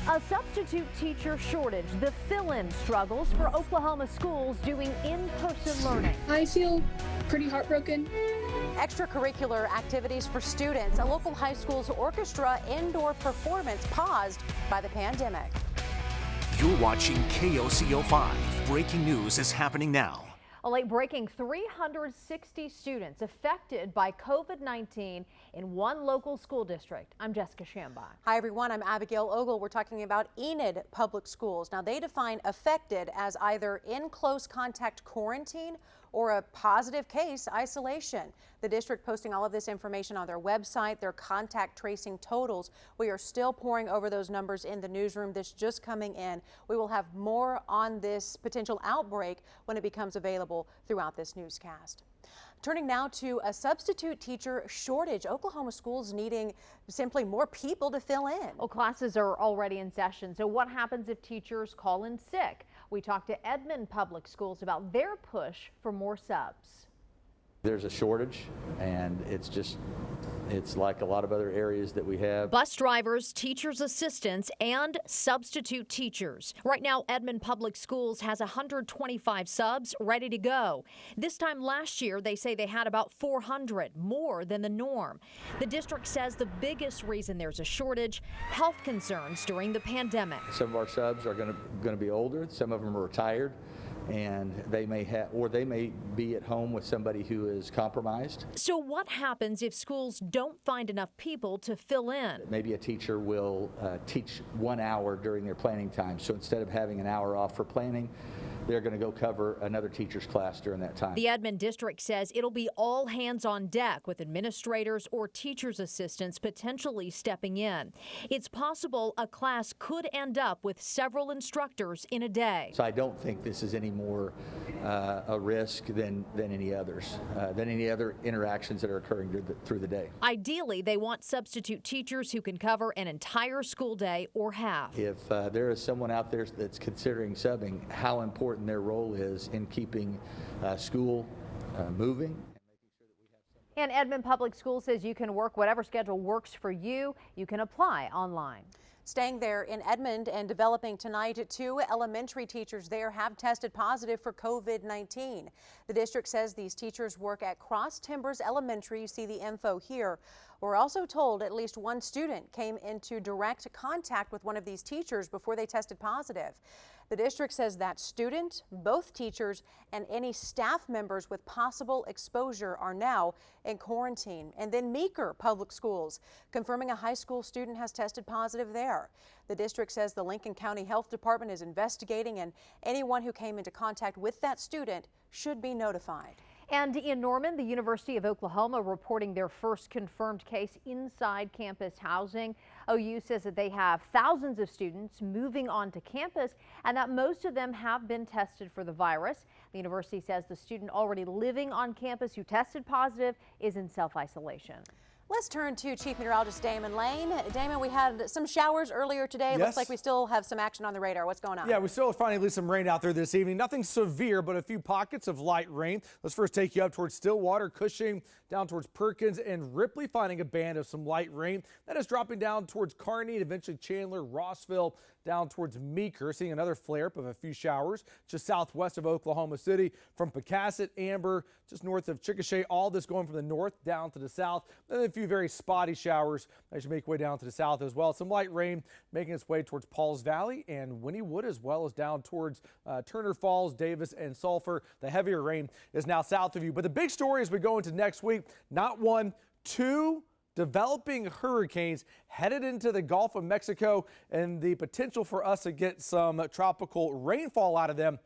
A substitute teacher shortage, the fill-in struggles for Oklahoma schools doing in-person learning. I feel pretty heartbroken. Extracurricular activities for students. A local high school's orchestra indoor performance paused by the pandemic. You're watching KOCO 5. Breaking news is happening now. A late-breaking 360 students affected by COVID-19 in one local school district. I'm Jessica Shambach. Hi, everyone. I'm Abigail Ogle. We're talking about Enid Public Schools. Now, they define affected as either in close contact quarantine or a positive case isolation. The district posting all of this information on their website, their contact tracing totals. We are still pouring over those numbers in the newsroom. This just coming in. We will have more on this potential outbreak when it becomes available throughout this newscast. Turning now to a substitute teacher shortage. Oklahoma schools needing simply more people to fill in. Well, classes are already in session. So what happens if teachers call in sick? We talked to Edmond Public Schools about their push for more subs. There's a shortage, and it's like a lot of other areas that we have. Bus drivers, teachers' assistants, and substitute teachers. Right now, Edmond Public Schools has 125 subs ready to go. This time last year, they say they had about 400, more than the norm. The district says the biggest reason there's a shortage, health concerns during the pandemic. Some of our subs are going to be older. Some of them are retired, and they may be at home with somebody who is compromised. So what happens if schools don't find enough people to fill in? Maybe a teacher will teach 1 hour during their planning time. So instead of having an hour off for planning, they're going to go cover another teacher's class during that time. The Edmond district says it'll be all hands on deck with administrators or teachers' assistants potentially stepping in. It's possible a class could end up with several instructors in a day. So I don't think this is any more a risk than any others, than any other interactions that are occurring through the day. Ideally, they want substitute teachers who can cover an entire school day or half. If there is someone out there that's considering subbing, how important their role is in keeping school moving. And Edmond Public Schools says you can work whatever schedule works for you. You can apply online. Staying there in Edmond and developing tonight, 2 elementary teachers there have tested positive for COVID-19. The district says these teachers work at Cross Timbers Elementary. You see the info here. We're also told at least 1 student came into direct contact with one of these teachers before they tested positive. The district says that student, both teachers, and any staff members with possible exposure are now in quarantine. And then Meeker Public Schools confirming a high school student has tested positive there. The district says the Lincoln County Health Department is investigating, and anyone who came into contact with that student should be notified. And in Norman, the University of Oklahoma reporting their first confirmed case inside campus housing. OU says that they have thousands of students moving onto campus and that most of them have been tested for the virus. The university says the student already living on campus who tested positive is in self-isolation. Let's turn to Chief Meteorologist Damon Lane. Damon, we had some showers earlier today. Yes. Looks like we still have some action on the radar. What's going on? Yeah, we still finally some rain out there this evening. Nothing severe, but a few pockets of light rain. Let's first take you up towards Stillwater, Cushing, down towards Perkins and Ripley, finding a band of some light rain. That is dropping down towards Kearney and eventually Chandler, Rossville, down towards Meeker, seeing another flare-up of a few showers just southwest of Oklahoma City from Pecasset, Amber, just north of Chickasha. All this going from the north down to the south. Then a few very spotty showers that should make way down to the south as well. Some light rain making its way towards Pauls Valley and Wynnewood, as well as down towards Turner Falls, Davis, and Sulphur. The heavier rain is now south of you. But the big story as we go into next week, not 1, 2 developing hurricanes headed into the Gulf of Mexico, and the potential for us to get some tropical rainfall out of them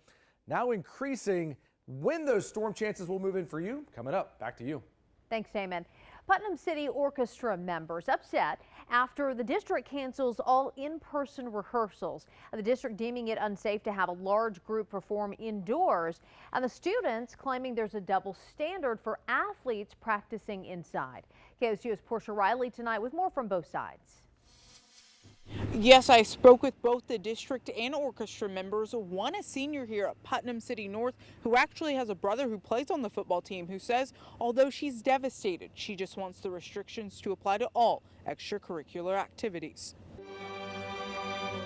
now increasing. When those storm chances will move in for you, coming up. Back to you. Thanks, Damon. Putnam City Orchestra members upset after the district cancels all in-person rehearsals. The district deeming it unsafe to have a large group perform indoors, and the students claiming there's a double standard for athletes practicing inside. KOCO's Portia Riley tonight with more from both sides. Yes, I spoke with both the district and orchestra members. One a senior here at Putnam City North who actually has a brother who plays on the football team, who says although she's devastated, she just wants the restrictions to apply to all extracurricular activities.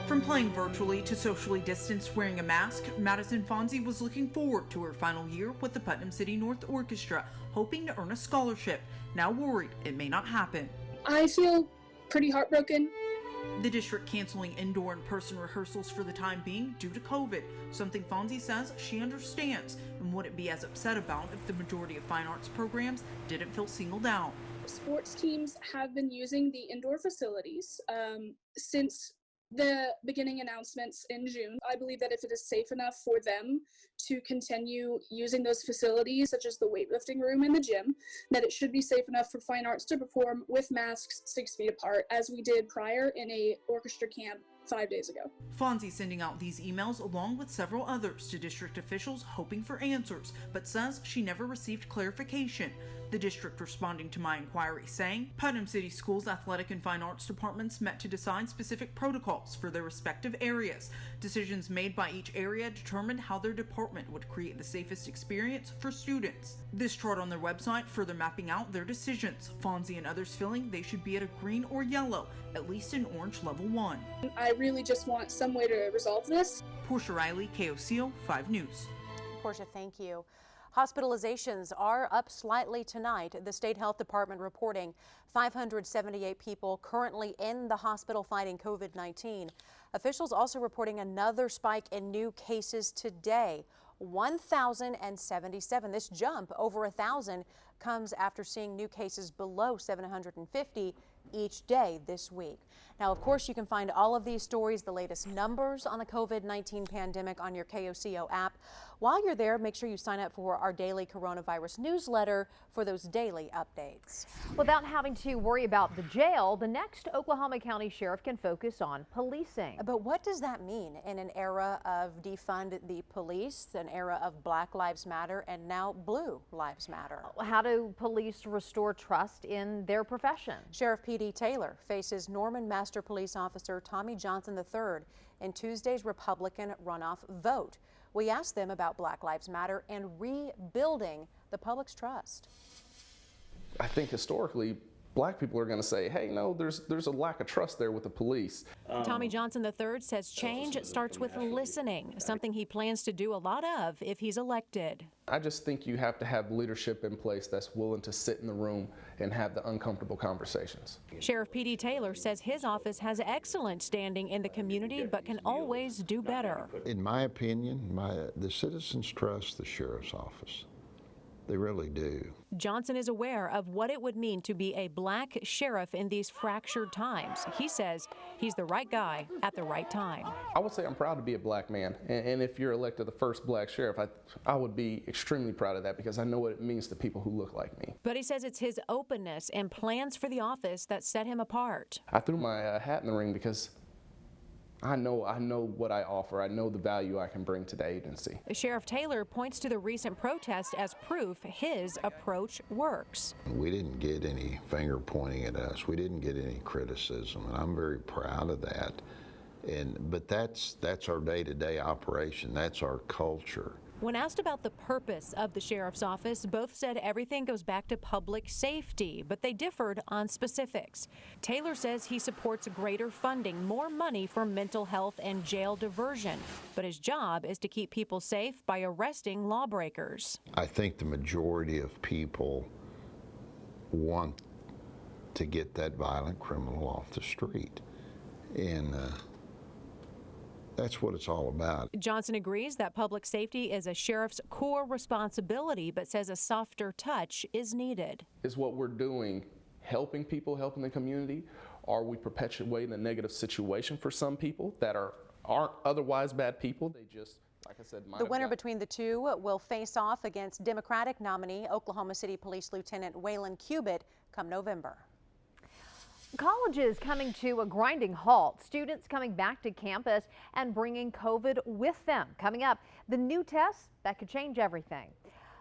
From playing virtually to socially distanced wearing a mask, Madison Fonzie was looking forward to her final year with the Putnam City North Orchestra, hoping to earn a scholarship. Now worried it may not happen. I feel pretty heartbroken. The district canceling indoor in-person rehearsals for the time being due to COVID, something Fonzie says she understands and wouldn't be as upset about if the majority of fine arts programs didn't feel singled out. Sports teams have been using the indoor facilities since the beginning announcements in June. I believe that if it is safe enough for them to continue using those facilities, such as the weightlifting room and the gym, that it should be safe enough for fine arts to perform with masks 6 feet apart, as we did prior in a orchestra camp 5 days ago. Fonzie sending out these emails along with several others to district officials hoping for answers, but says she never received clarification. The district responding to my inquiry saying Putnam City Schools athletic and fine arts departments met to decide specific protocols for their respective areas. Decisions made by each area determined how their department would create the safest experience for students. This chart on their website further mapping out their decisions. Fonzie and others feeling they should be at a green or yellow, at least in orange level 1. I really just want some way to resolve this. Portia Riley, KOCO 5 News. Portia, thank you. Hospitalizations are up slightly tonight. The state health department reporting 578 people currently in the hospital fighting COVID-19. Officials also reporting another spike in new cases today, 1,077. This jump over 1,000 comes after seeing new cases below 750 each day this week. Now, of course, you can find all of these stories, the latest numbers on the COVID-19 pandemic on your KOCO app. While you're there, make sure you sign up for our daily coronavirus newsletter for those daily updates. Without having to worry about the jail, the next Oklahoma County Sheriff can focus on policing. But what does that mean in an era of defund the police, an era of Black Lives Matter, and now Blue Lives Matter? How do police restore trust in their profession? Sheriff P.D. Taylor faces Norman Master Police Officer Tommy Johnson III in Tuesday's Republican runoff vote. We asked them about Black Lives Matter and rebuilding the public's trust. I think historically, Black people are going to say, hey, no, there's a lack of trust there with the police. Tommy Johnson III says change starts with listening, something he plans to do a lot of if he's elected. I just think you have to have leadership in place that's willing to sit in the room and have the uncomfortable conversations. Sheriff P.D. Taylor says his office has excellent standing in the community, but can always do better. In my opinion, the citizens trust the sheriff's office. They really do. Johnson is aware of what it would mean to be a black sheriff in these fractured times. He says he's the right guy at the right time. I would say I'm proud to be a black man, and if you're elected the first black sheriff, I would be extremely proud of that because I know what it means to people who look like me. But he says it's his openness and plans for the office that set him apart. I threw my hat in the ring because I know what I offer. I know the value I can bring to the agency. Sheriff Taylor points to the recent protest as proof his approach works. We didn't get any finger pointing at us. We didn't get any criticism, and I'm very proud of that. But that's our day-to-day operation. That's our culture. When asked about the purpose of the sheriff's office, both said everything goes back to public safety, but they differed on specifics. Taylor says he supports greater funding, more money for mental health and jail diversion, but his job is to keep people safe by arresting lawbreakers. I think the majority of people want to get that violent criminal off the street, and that's what it's all about. Johnson agrees that public safety is a sheriff's core responsibility, but says a softer touch is needed. Is what we're doing helping people, helping the community? Are we perpetuating a negative situation for some people that aren't otherwise bad people? They just, like I said, the winner between the two will face off against Democratic nominee Oklahoma City Police Lieutenant Waylon Cubitt come November. Colleges coming to a grinding halt, students coming back to campus and bringing COVID with them. Coming up, the new test that could change everything.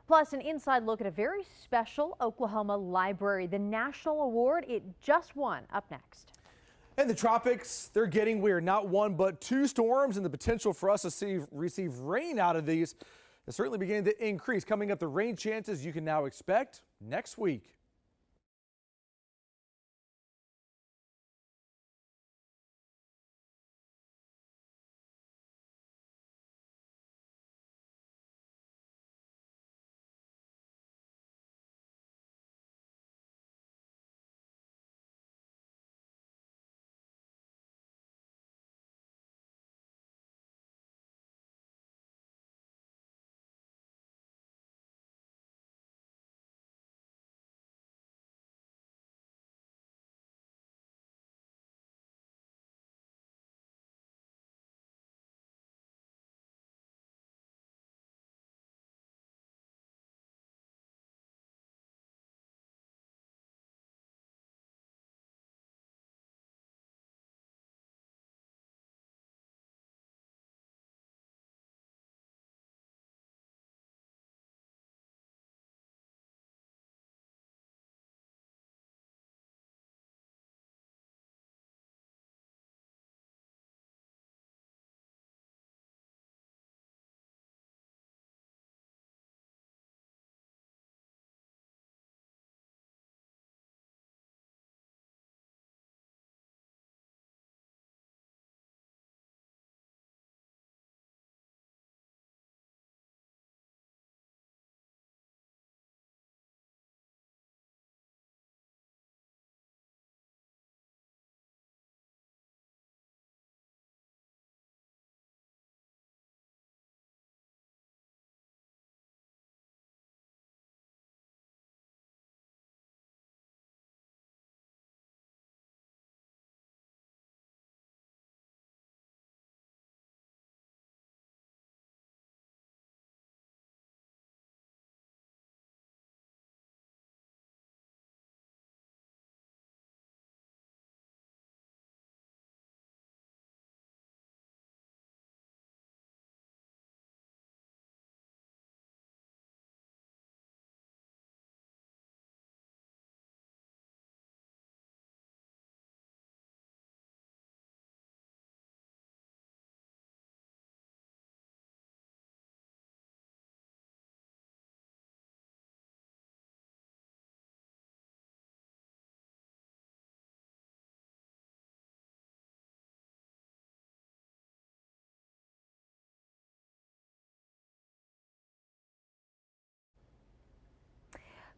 Plus, an inside look at a very special Oklahoma library. The national award it just won, up next. In the tropics, they're getting weird. Not one, but two storms, and the potential for us to receive rain out of these is certainly beginning to increase. Coming up, the rain chances you can now expect next week.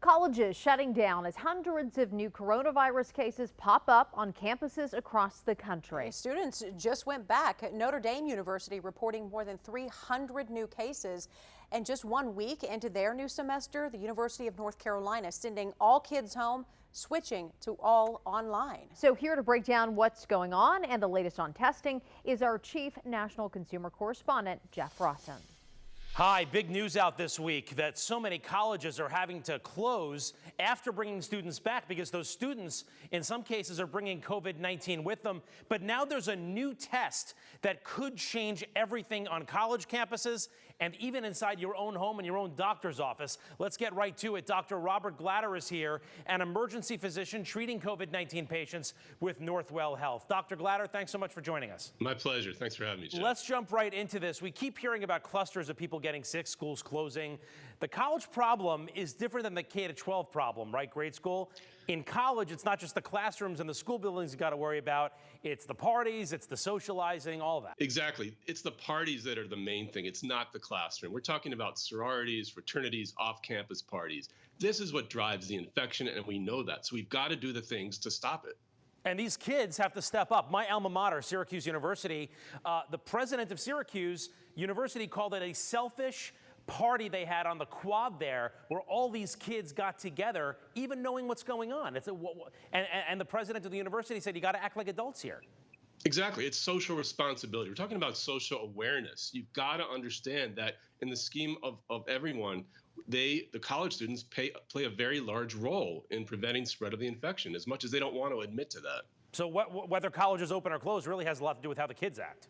Colleges shutting down as hundreds of new coronavirus cases pop up on campuses across the country. Students just went back. Notre Dame University reporting more than 300 new cases. And just 1 week into their new semester, the University of North Carolina sending all kids home, switching to all online. So here to break down what's going on and the latest on testing is our chief national consumer correspondent, Jeff Rawson. Hi, big news out this week that so many colleges are having to close after bringing students back because those students, in some cases, are bringing COVID-19 with them. But now there's a new test that could change everything on college campuses and even inside your own home and your own doctor's office. Let's get right to it. Dr. Robert Glatter is here, an emergency physician treating COVID-19 patients with Northwell Health. Dr. Glatter, thanks so much for joining us. My pleasure. Thanks for having me, Jeff. Let's jump right into this. We keep hearing about clusters of people getting sick, schools closing. The college problem is different than the K-12 problem, right? Grade school. In college, it's not just the classrooms and the school buildings you got to worry about. It's the parties, it's the socializing, all that. Exactly. It's the parties that are the main thing. It's not the classroom. We're talking about sororities, fraternities, off-campus parties. This is what drives the infection, and we know that. So we've got to do the things to stop it. And these kids have to step up. My alma mater, Syracuse University, the president of Syracuse University called it a selfish party they had on the quad there where all these kids got together, even knowing what's going on. And the president of the university said, you got to act like adults here. Exactly. It's social responsibility. We're talking about social awareness. You've got to understand that in the scheme of everyone, the college students play a very large role in preventing spread of the infection, as much as they don't want to admit to that. So whether college is open or closed really has a lot to do with how the kids act.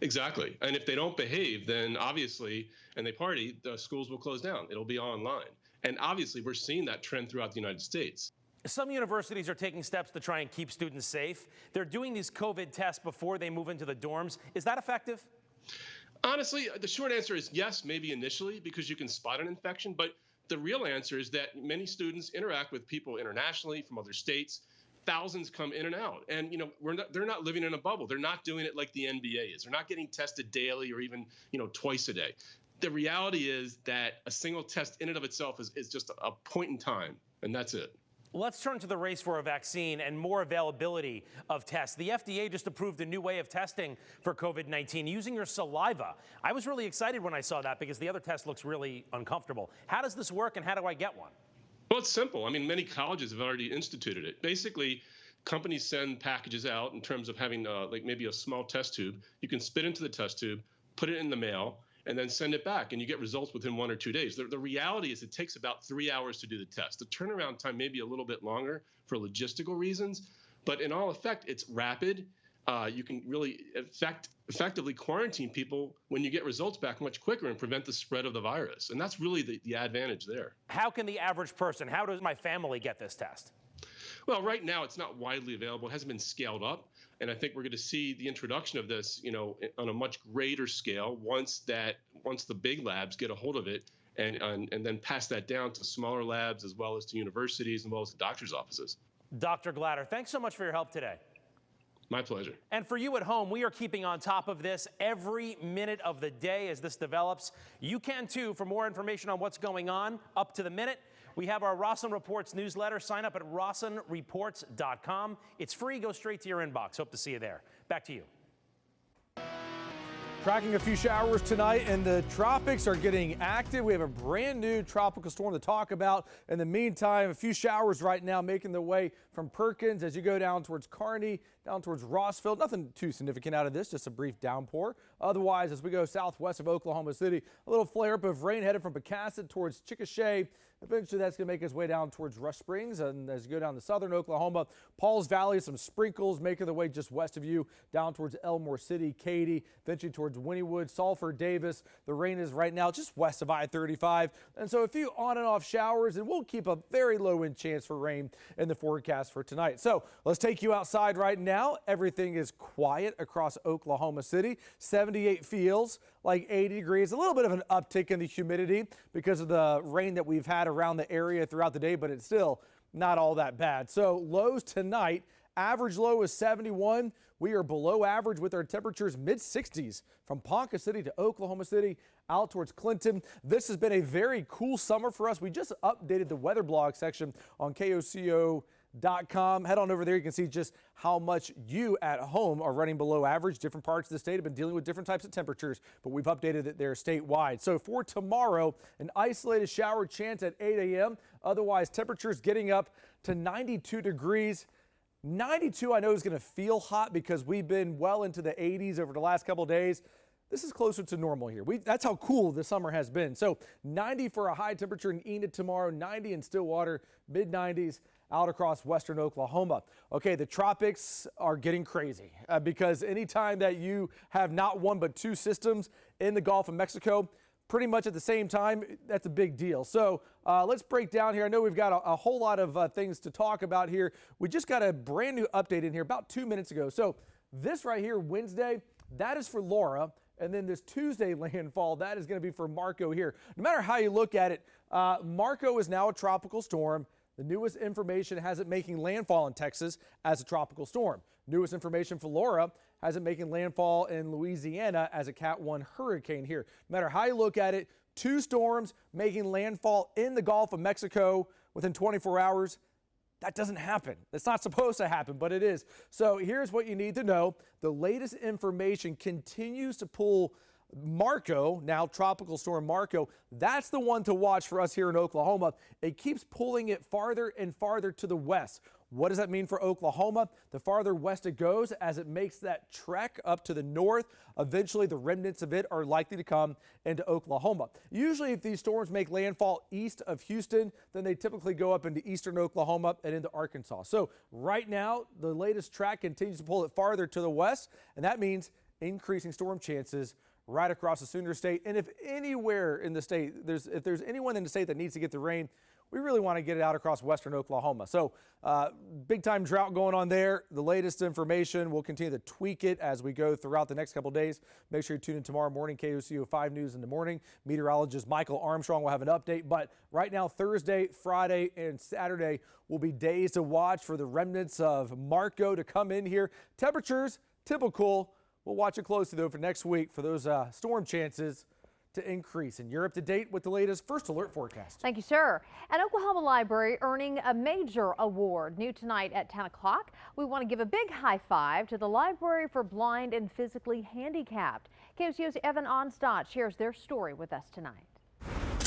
Exactly. And if they don't behave, then obviously, and they party, the schools will close down. It'll be online. And obviously, we're seeing that trend throughout the United States. Some universities are taking steps to try and keep students safe. They're doing these COVID tests before they move into the dorms. Is that effective? Honestly, the short answer is yes, maybe initially, because you can spot an infection. But the real answer is that many students interact with people internationally from other states. Thousands come in and out. And, they're not living in a bubble. They're not doing it like the NBA is. They're not getting tested daily or even, twice a day. The reality is that a single test in and of itself is just a point in time, and that's it. Let's turn to the race for a vaccine and more availability of tests. The FDA just approved a new way of testing for COVID-19 using your saliva. I was really excited when I saw that because the other test looks really uncomfortable. How does this work and how do I get one? Well, it's simple. I mean, many colleges have already instituted it. Basically, companies send packages out in terms of having like maybe a small test tube. You can spit into the test tube, put it in the mail, and then send it back, and you get results within 1 or 2 days. The reality is it takes about 3 hours to do the test. The turnaround time may be a little bit longer for logistical reasons, but in all effect, it's rapid. You can really effectively quarantine people when you get results back much quicker and prevent the spread of the virus. And that's really the advantage there. How can the average person, how does my family get this test? Well, right now it's not widely available. It hasn't been scaled up. And I think we're going to see the introduction of this, on a much greater scale once the big labs get a hold of it and then pass that down to smaller labs as well as to universities as well as to doctors' offices. Dr. Glatter, thanks so much for your help today. My pleasure. And for you at home, we are keeping on top of this every minute of the day as this develops. You can too. For more information on what's going on up to the minute, we have our Rawson Reports newsletter. Sign up at rawsonreports.com. It's free. Go straight to your inbox. Hope to see you there. Back to you. Tracking a few showers tonight, and the tropics are getting active. We have a brand new tropical storm to talk about. In the meantime, a few showers right now making their way from Perkins as you go down towards Kearney, down towards Rossville. Nothing too significant out of this, just a brief downpour. Otherwise, as we go southwest of Oklahoma City, a little flare-up of rain headed from Pecasset towards Chickasha. Eventually, that's going to make its way down towards Rush Springs. And as you go down to southern Oklahoma, Pauls Valley, some sprinkles making their way just west of you, down towards Elmore City, Katy, eventually towards Wynnewood, Sulphur, Davis. The rain is right now just west of I-35. And so a few on and off showers, and we'll keep a very low wind chance for rain in the forecast for tonight. So let's take you outside right now. Everything is quiet across Oklahoma City. 78 feels like 80 degrees. A little bit of an uptick in the humidity because of the rain that we've had around the area throughout the day, but it's still not all that bad. So lows tonight Average low is 71. We are below average with our temperatures mid-60s from Ponca City to Oklahoma City out towards Clinton. This has been a very cool summer for us. We just updated the weather blog section on KOCO.com. Head on over there. You can see just how much you at home are running below average. Different parts of the state have been dealing with different types of temperatures, but we've updated it there statewide. So for tomorrow, an isolated shower chance at 8 a.m. Otherwise, temperatures getting up to 92 degrees. 92 I know is going to feel hot because we've been well into the 80s over the last couple of days. This is closer to normal here. That's how cool the summer has been. So 90 for a high temperature in Enid tomorrow, 90 in Stillwater, mid-90s out across western Oklahoma. Okay, the tropics are getting crazy because anytime that you have not one but two systems in the Gulf of Mexico, pretty much at the same time, that's a big deal. So let's break down here. I know we've got a whole lot of things to talk about here. We just got a brand new update in here about 2 minutes ago. So this right here, Wednesday, that is for Laura. And then this Tuesday landfall, that is going to be for Marco here. No matter how you look at it, Marco is now a tropical storm. The newest information has it making landfall in Texas as a tropical storm. Newest information for Laura has it making landfall in Louisiana as a Cat 1 hurricane here. No matter how you look at it, two storms making landfall in the Gulf of Mexico within 24 hours. That doesn't happen. That's not supposed to happen, but it is. So here's what you need to know. The latest information continues to pull Marco, now tropical storm Marco. That's the one to watch for us here in Oklahoma. It keeps pulling it farther and farther to the west. What does that mean for Oklahoma? The farther west it goes, as it makes that trek up to the north, eventually the remnants of it are likely to come into Oklahoma. Usually if these storms make landfall east of Houston, then they typically go up into eastern Oklahoma and into Arkansas. So right now, the latest track continues to pull it farther to the west, and that means increasing storm chances right across the Sooner State. And if anywhere in the state, if there's anyone in the state that needs to get the rain, we really want to get it out across western Oklahoma. So big time drought going on there. The latest information, we'll continue to tweak it as we go throughout the next couple days. Make sure you tune in tomorrow morning, KOCO 5 News in the morning. Meteorologist Michael Armstrong will have an update. But right now, Thursday, Friday, and Saturday will be days to watch for the remnants of Marco to come in here. Temperatures, typical. We'll watch it closely, though, for next week for those storm chances to increase. And you're up to date with the latest First Alert forecast. Thank you, sir. An Oklahoma library earning a major award. New tonight at 10 o'clock. We want to give a big high five to the Library for Blind and Physically Handicapped. KOCO's Evan Onstadt shares their story with us tonight.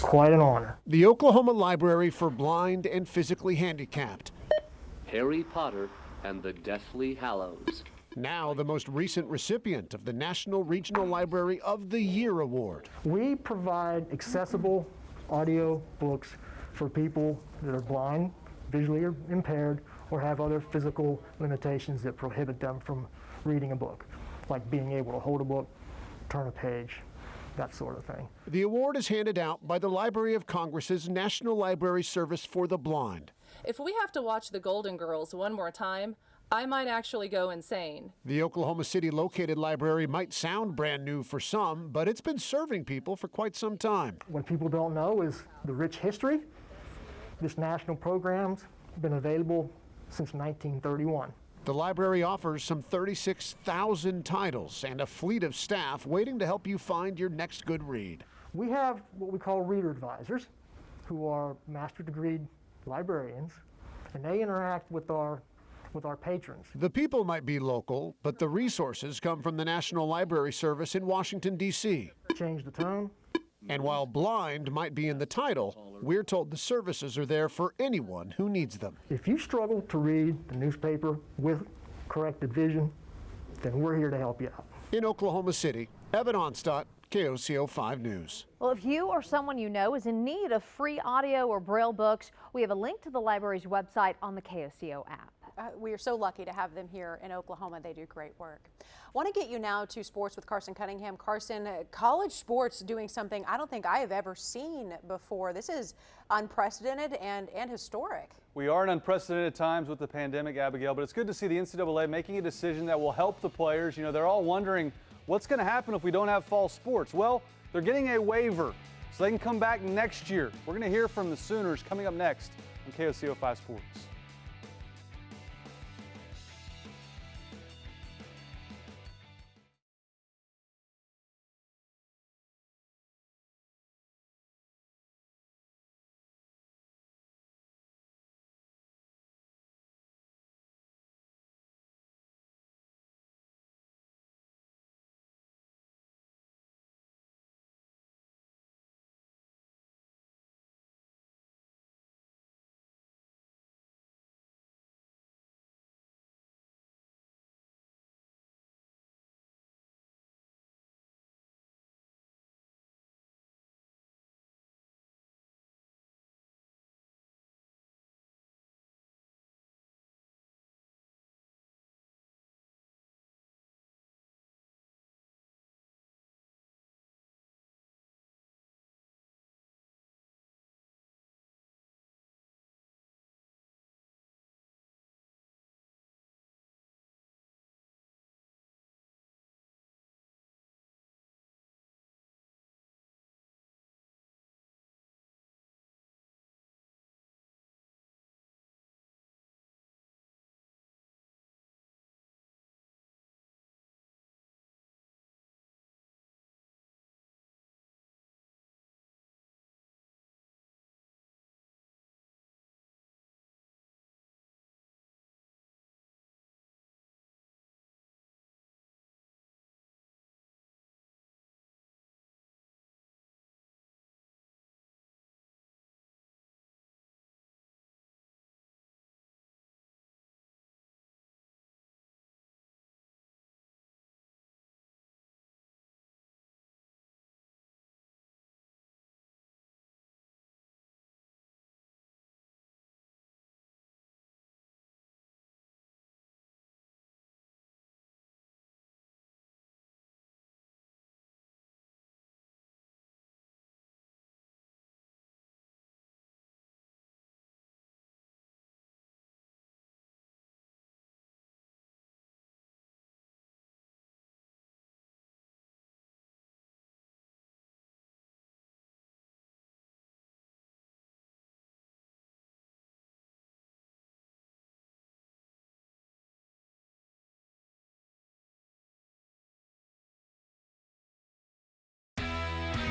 Quite an honor. The Oklahoma Library for Blind and Physically Handicapped. Harry Potter and the Deathly Hallows. Now the most recent recipient of the National Regional Library of the Year Award. We provide accessible audio books for people that are blind, visually impaired, or have other physical limitations that prohibit them from reading a book, like being able to hold a book, turn a page, that sort of thing. The award is handed out by the Library of Congress's National Library Service for the Blind. If we have to watch The Golden Girls one more time, I might actually go insane. The Oklahoma City located library might sound brand new for some, but it's been serving people for quite some time. What people don't know is the rich history. This national program's been available since 1931. The library offers some 36,000 titles and a fleet of staff waiting to help you find your next good read. We have what we call reader advisors, who are master degree librarians, and they interact with our patrons. The people might be local, but the resources come from the National Library Service in Washington, D.C. Change the tone. And while blind might be in the title, we're told the services are there for anyone who needs them. If you struggle to read the newspaper with corrected vision, then we're here to help you out. In Oklahoma City, Evan Onstadt, KOCO 5 News. Well, if you or someone you know is in need of free audio or Braille books, we have a link to the library's website on the KOCO app. We are so lucky to have them here in Oklahoma. They do great work. I want to get you now to sports with Carson Cunningham. Carson, college sports doing something I don't think I have ever seen before. This is unprecedented and historic. We are in unprecedented times with the pandemic, Abigail, but it's good to see the NCAA making a decision that will help the players. You know, they're all wondering what's going to happen if we don't have fall sports. Well, they're getting a waiver so they can come back next year. We're going to hear from the Sooners coming up next on KOCO 5 Sports.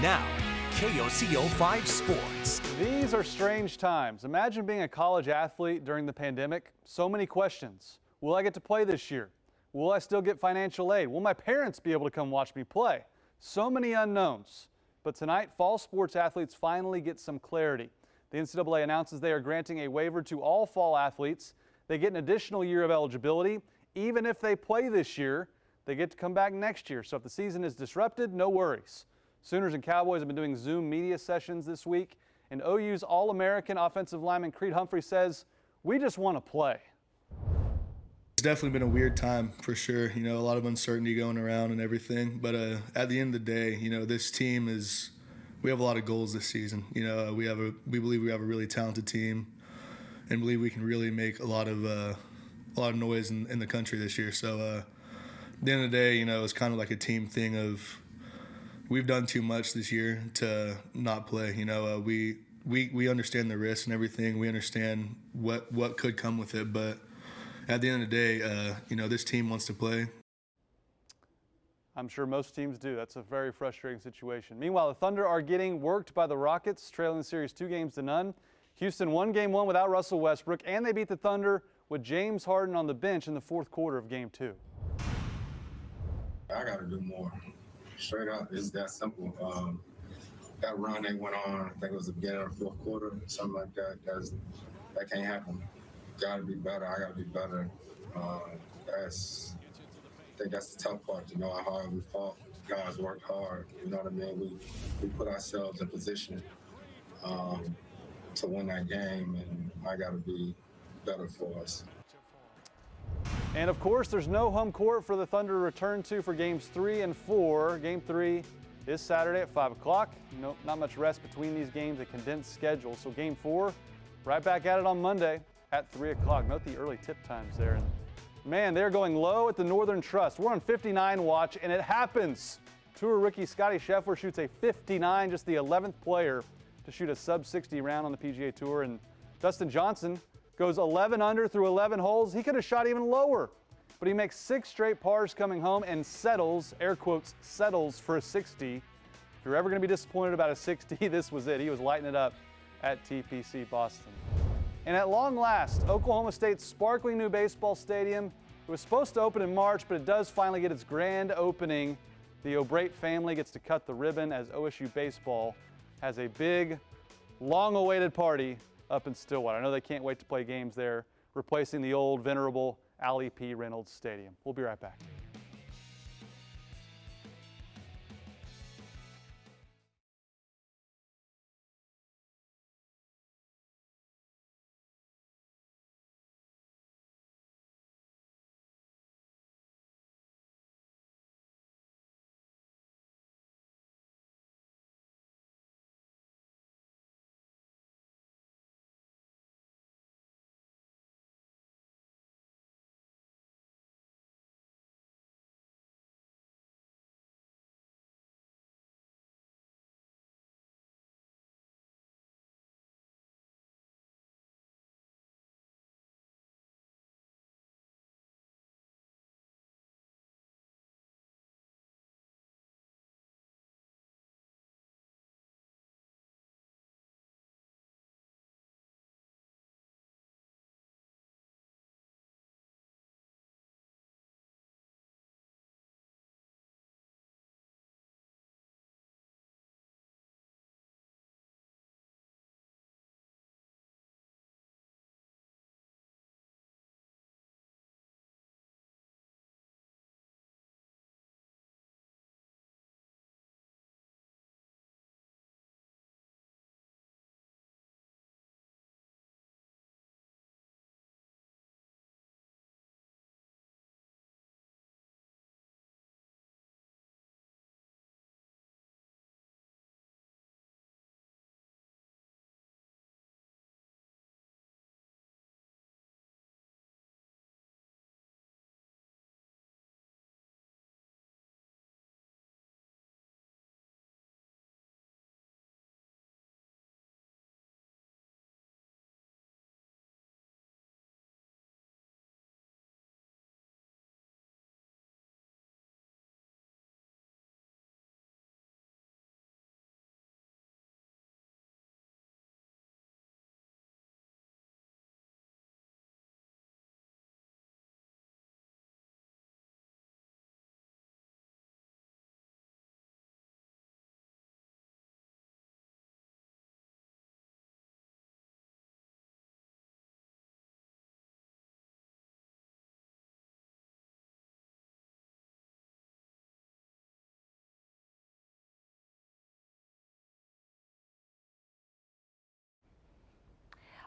Now, KOCO 5 Sports. These are strange times. Imagine being a college athlete during the pandemic. So many questions. Will I get to play this year? Will I still get financial aid? Will my parents be able to come watch me play? So many unknowns. But tonight, fall sports athletes finally get some clarity. The NCAA announces they are granting a waiver to all fall athletes. They get an additional year of eligibility. Even if they play this year, they get to come back next year. So if the season is disrupted, no worries. Sooners and Cowboys have been doing Zoom media sessions this week, and OU's All-American offensive lineman Creed Humphrey says, "We just want to play." It's definitely been a weird time for sure. You know, a lot of uncertainty going around and everything. But at the end of the day, you know, this team we have a lot of goals this season. You know, we believe we have a really talented team, and believe we can really make a lot of noise in the country this year. So at the end of the day, you know, it's kind of like a team thing of we've done too much this year to not play. You know, we understand the risks and everything. We understand what could come with it, but at the end of the day, you know, this team wants to play. I'm sure most teams do. That's a very frustrating situation. Meanwhile, the Thunder are getting worked by the Rockets, trailing the series 2-0. Houston won Game 1 without Russell Westbrook, and they beat the Thunder with James Harden on the bench in the fourth quarter of Game 2. I got to do more. Straight up, it's that simple. That run they went on, I think it was the beginning of the fourth quarter, something like that. That can't happen. Got to be better. I got to be better. I think that's the tough part, to know how hard we fought. Guys worked hard. You know what I mean? We put ourselves in position to win that game, and I got to be better for us. And of course, there's no home court for the Thunder to return to for games 3 and 4. Game 3 is Saturday at 5 o'clock. No, not much rest between these games, a condensed schedule. So game 4, right back at it on Monday at 3 o'clock. Note the early tip times there. And man, they're going low at the Northern Trust. We're on 59 watch, and it happens. Tour rookie Scotty Scheffler shoots a 59, just the 11th player to shoot a sub-60 round on the PGA Tour. And Dustin Johnson goes 11 under through 11 holes. He could have shot even lower, but he makes 6 straight pars coming home and settles, air quotes, settles for a 60. If you're ever going to be disappointed about a 60, this was it. He was lighting it up at TPC Boston. And at long last, Oklahoma State's sparkling new baseball stadium, it was supposed to open in March, but it does finally get its grand opening. The O'Brate family gets to cut the ribbon as OSU baseball has a big, long-awaited party up in Stillwater. I know they can't wait to play games there, replacing the old, venerable Allie P. Reynolds Stadium. We'll be right back.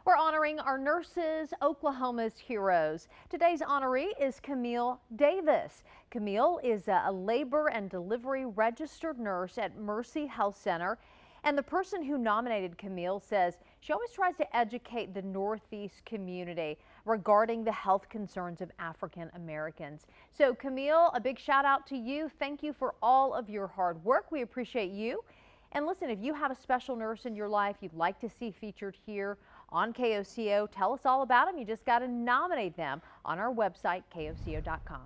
We're honoring our nurses, Oklahoma's heroes. Today's honoree is Camille Davis. Camille is a labor and delivery registered nurse at Mercy Health Center. And the person who nominated Camille says she always tries to educate the Northeast community regarding the health concerns of African Americans. So Camille, a big shout out to you. Thank you for all of your hard work. We appreciate you. And listen, if you have a special nurse in your life you'd like to see featured here on KOCO, tell us all about them. You just got to nominate them on our website, KOCO.com.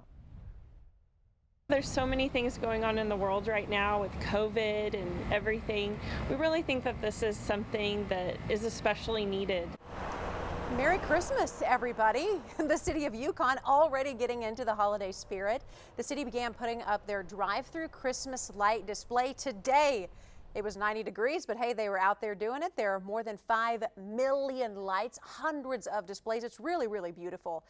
There's so many things going on in the world right now with COVID and everything. We really think that this is something that is especially needed. Merry Christmas, everybody. The city of Yukon already getting into the holiday spirit. The city began putting up their drive-through Christmas light display today. It was 90 degrees, but hey, they were out there doing it. There are more than 5 million lights, hundreds of displays. It's really, really beautiful.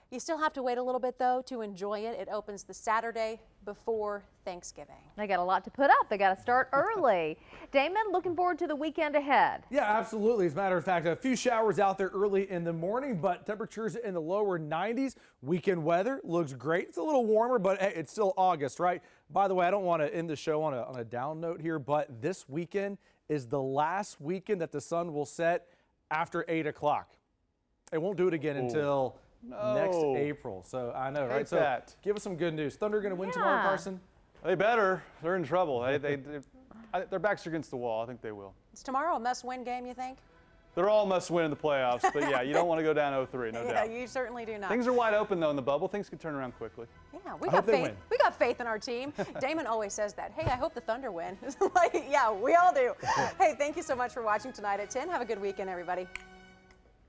You still have to wait a little bit, though, to enjoy it. It opens the Saturday before Thanksgiving. They got a lot to put up. They got to start early. Damon, looking forward to the weekend ahead. Yeah, absolutely. As a matter of fact, a few showers out there early in the morning, but temperatures in the lower 90s. Weekend weather looks great. It's a little warmer, but hey, it's still August, right? By the way, I don't want to end the show on a down note here, but this weekend is the last weekend that the sun will set after 8 o'clock. It won't do it again until next April. So I know, right? So give us some good news. Thunder going to win tomorrow, Carson? They better. They're in trouble. Their backs are against the wall. I think they will. Is tomorrow a must-win game, you think? They're all must-win in the playoffs, but yeah, you don't want to go down 0-3, no doubt. Yeah, you certainly do not. Things are wide open, though, in the bubble. Things can turn around quickly. Yeah, we got faith. We got faith in our team. Damon always says that. Hey, I hope the Thunder win. Like, yeah, we all do. Hey, thank you so much for watching tonight at 10. Have a good weekend, everybody.